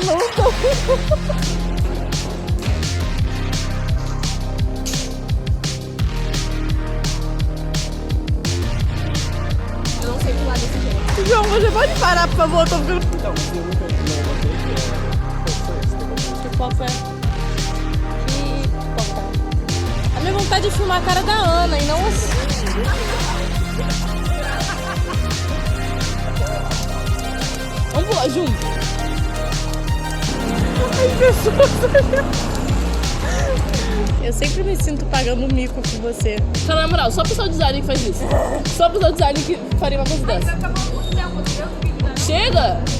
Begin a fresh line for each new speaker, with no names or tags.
não tô.
Eu não sei pular desse jeito.
João, você pode parar, por favor? Eu tô ficando...
Então, mas eu nunca
Que fofa. Que fofa. A minha vontade é filmar a cara da Ana e não assim. Vamos pular junto? As pessoas... Eu sempre me sinto pagando mico com você.
Cara, na moral, só o pessoal de design que faz isso. Só o pessoal de design que faria uma coisa dessa.
Vai ficar muito tempo dentro do vídeo, né?
Chega!